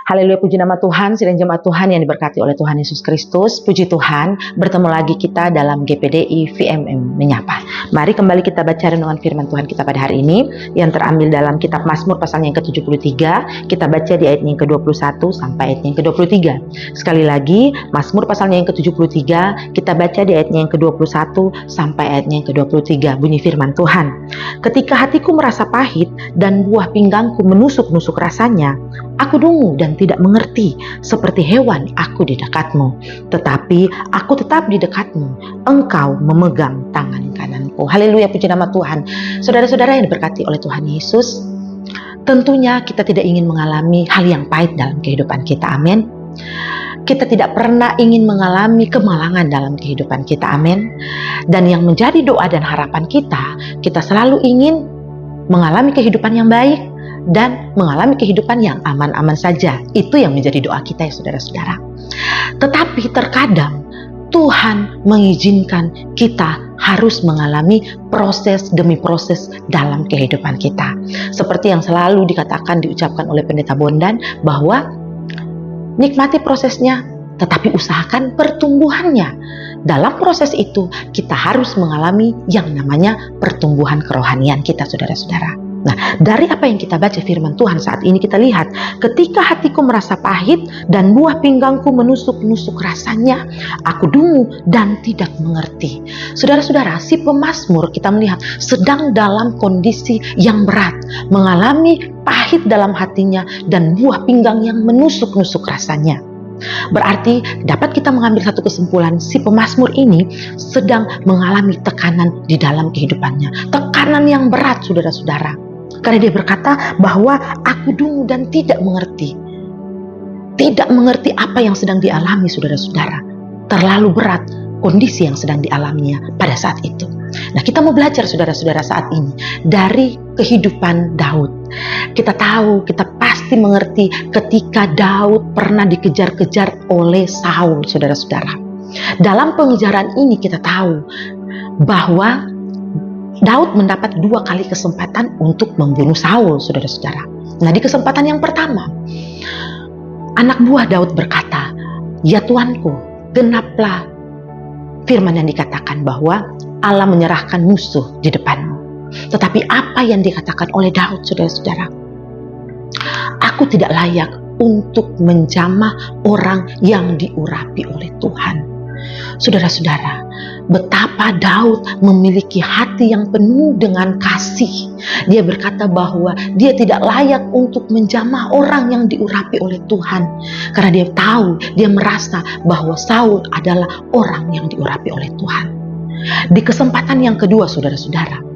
Haleluya, puji nama Tuhan, sidang jemaat Tuhan yang diberkati oleh Tuhan Yesus Kristus. Puji Tuhan, bertemu lagi kita dalam GPDI VMM Menyapa. Mari kembali kita baca renungan firman Tuhan kita pada hari ini yang terambil dalam kitab Mazmur pasalnya yang ke-73. Kita baca di ayatnya yang ke-21 sampai ayatnya yang ke-23. Sekali lagi, Mazmur pasalnya yang ke-73, kita baca di ayatnya yang ke-21 sampai ayatnya yang ke-23. Bunyi firman Tuhan. Ketika hatiku merasa pahit dan buah pinggangku menusuk-nusuk rasanya, aku dungu dan tidak mengerti, seperti hewan aku di dekatmu. Tetapi aku tetap di dekatmu, engkau memegang tangan kananku. Haleluya, puji nama Tuhan. Saudara-saudara yang diberkati oleh Tuhan Yesus, tentunya kita tidak ingin mengalami hal yang pahit dalam kehidupan kita, amin. Kita tidak pernah ingin mengalami kemalangan dalam kehidupan kita, amin. Dan yang menjadi doa dan harapan kita selalu ingin mengalami kehidupan yang baik dan mengalami kehidupan yang aman-aman saja. Itu yang menjadi doa kita ya saudara-saudara. Tetapi terkadang Tuhan mengizinkan kita harus mengalami proses demi proses dalam kehidupan kita. Seperti yang selalu diucapkan oleh Pendeta Bondan, bahwa nikmati prosesnya, tetapi usahakan pertumbuhannya. Dalam proses itu, kita harus mengalami yang namanya pertumbuhan kerohanian kita, saudara-saudara. Nah, dari apa yang kita baca firman Tuhan saat ini, kita lihat, ketika hatiku merasa pahit dan buah pinggangku menusuk-nusuk rasanya, aku dungu dan tidak mengerti. Saudara-saudara, si pemazmur kita melihat sedang dalam kondisi yang berat, mengalami pahit dalam hatinya dan buah pinggang yang menusuk-nusuk rasanya. Berarti dapat kita mengambil satu kesimpulan, si pemazmur ini sedang mengalami tekanan di dalam kehidupannya. Tekanan yang berat, saudara-saudara. Karena dia berkata bahwa aku dungu dan tidak mengerti. Tidak mengerti apa yang sedang dialami, saudara-saudara. Terlalu berat kondisi yang sedang dialaminya pada saat itu. Nah, kita mau belajar, saudara-saudara, saat ini dari kehidupan Daud. Kita tahu, kita pasti mengerti ketika Daud pernah dikejar-kejar oleh Saul, saudara-saudara. Dalam pengejaran ini kita tahu bahwa Daud mendapat 2 kali kesempatan untuk membunuh Saul, saudara-saudara. Nah, di kesempatan yang pertama, anak buah Daud berkata, "Ya Tuanku, genaplah firman yang dikatakan bahwa Allah menyerahkan musuh di depanmu." Tetapi apa yang dikatakan oleh Daud, saudara-saudara? Aku tidak layak untuk menjamah orang yang diurapi oleh Tuhan. Saudara-saudara, betapa Daud memiliki hati yang penuh dengan kasih. Dia berkata bahwa dia tidak layak untuk menjamah orang yang diurapi oleh Tuhan. Karena dia tahu, dia merasa bahwa Saul adalah orang yang diurapi oleh Tuhan. Di kesempatan yang kedua, saudara-saudara,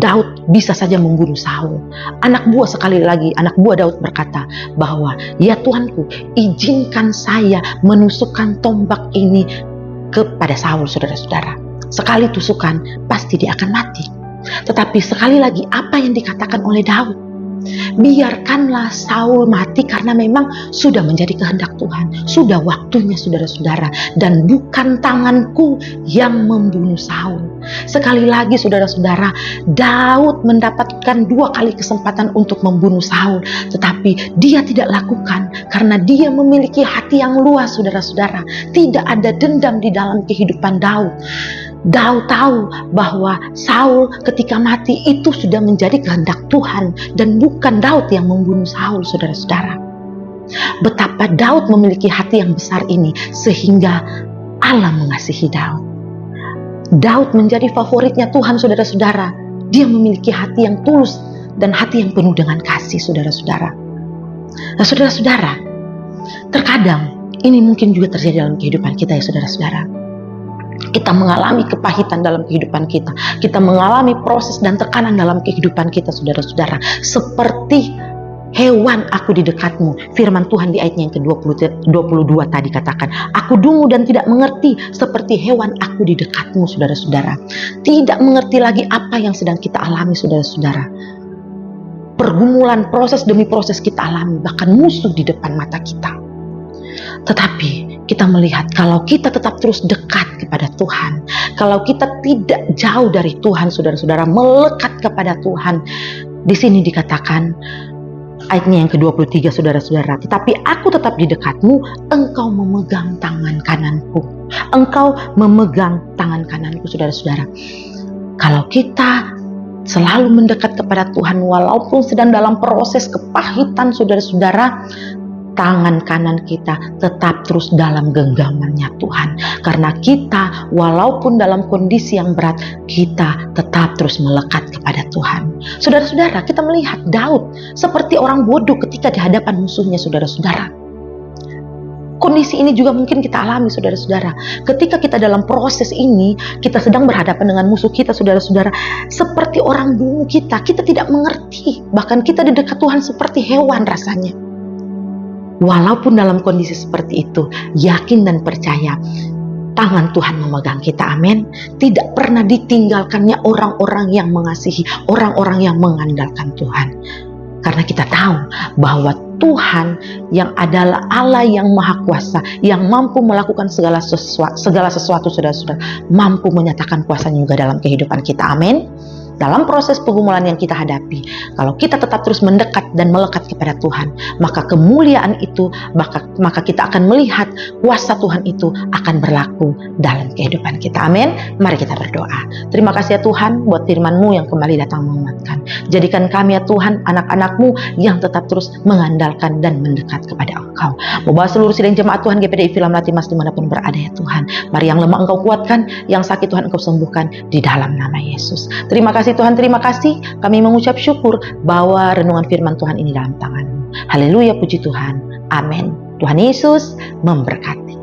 Daud bisa saja membunuh Saul. Anak buah Daud berkata bahwa, "Ya Tuanku, izinkan saya menusukkan tombak ini kepada Saul," saudara-saudara. Sekali tusukan, pasti dia akan mati. Tetapi sekali lagi, apa yang dikatakan oleh Daud? Biarkanlah Saul mati karena memang sudah menjadi kehendak Tuhan. Sudah waktunya, saudara-saudara. Dan bukan tanganku yang membunuh Saul. Sekali lagi, saudara-saudara, Daud mendapatkan 2 kali kesempatan untuk membunuh Saul. Tetapi dia tidak lakukan karena dia memiliki hati yang luas, saudara-saudara. Tidak ada dendam di dalam kehidupan Daud. Daud tahu bahwa Saul ketika mati itu sudah menjadi kehendak Tuhan dan bukan Daud yang membunuh Saul, saudara-saudara. Betapa Daud memiliki hati yang besar ini sehingga Allah mengasihi Daud. Daud menjadi favoritnya Tuhan, saudara-saudara. Dia memiliki hati yang tulus dan hati yang penuh dengan kasih, saudara-saudara. Nah, saudara-saudara, terkadang ini mungkin juga terjadi dalam kehidupan kita ya, saudara-saudara. Kita mengalami kepahitan dalam kehidupan kita. Kita mengalami proses dan tekanan dalam kehidupan kita, saudara-saudara. Seperti hewan aku di dekatmu. Firman Tuhan di ayatnya yang ke-22 tadi katakan, aku dungu dan tidak mengerti, seperti hewan aku di dekatmu, saudara-saudara. Tidak mengerti lagi apa yang sedang kita alami, saudara-saudara. Pergumulan, proses demi proses kita alami, bahkan musuh di depan mata kita. Tetapi kita melihat kalau kita tetap terus dekat kepada Tuhan, kalau kita tidak jauh dari Tuhan, saudara-saudara, melekat kepada Tuhan. Di sini dikatakan Ayatnya yang ke-23, saudara-saudara, tetapi aku tetap di dekatmu, engkau memegang tangan kananku. Engkau memegang tangan kananku, saudara-saudara. Kalau kita selalu mendekat kepada Tuhan, walaupun sedang dalam proses kepahitan, saudara-saudara, tangan kanan kita tetap terus dalam genggamannya Tuhan. Karena kita walaupun dalam kondisi yang berat, kita tetap terus melekat kepada Tuhan. Saudara-saudara, kita melihat Daud seperti orang bodoh ketika di hadapan musuhnya, saudara-saudara. Kondisi ini juga mungkin kita alami, saudara-saudara. Ketika kita dalam proses ini, kita sedang berhadapan dengan musuh kita, saudara-saudara. Seperti orang dulu kita tidak mengerti. Bahkan kita di dekat Tuhan seperti hewan rasanya. Walaupun dalam kondisi seperti itu, yakin dan percaya tangan Tuhan memegang kita, amin. Tidak pernah ditinggalkannya orang-orang yang mengasihi, orang-orang yang mengandalkan Tuhan. Karena kita tahu bahwa Tuhan yang adalah Allah yang maha kuasa, yang mampu melakukan segala sesuatu, saudara-saudara, mampu menyatakan kuasanya juga dalam kehidupan kita, amin. Dalam proses pergumulan yang kita hadapi, kalau kita tetap terus mendekat dan melekat kepada Tuhan, maka kemuliaan itu, maka kita akan melihat kuasa Tuhan itu akan berlaku dalam kehidupan kita. Amin. Mari kita berdoa. Terima kasih ya Tuhan buat firman-Mu yang kembali datang menguatkan. Jadikan kami ya Tuhan, anak-anak-Mu yang tetap terus mengandalkan dan mendekat kepada Engkau. Membawa seluruh sidang jemaat Tuhan GPDI Film Latimas dimanapun berada ya Tuhan. Mari yang lemah Engkau kuatkan, yang sakit Tuhan Engkau sembuhkan di dalam nama Yesus. Terima kasih Tuhan, terima kasih. Kami mengucap syukur bahwa renungan firman Tuhan ini dalam tangan-Mu. Haleluya, puji Tuhan. Amin. Tuhan Yesus memberkati.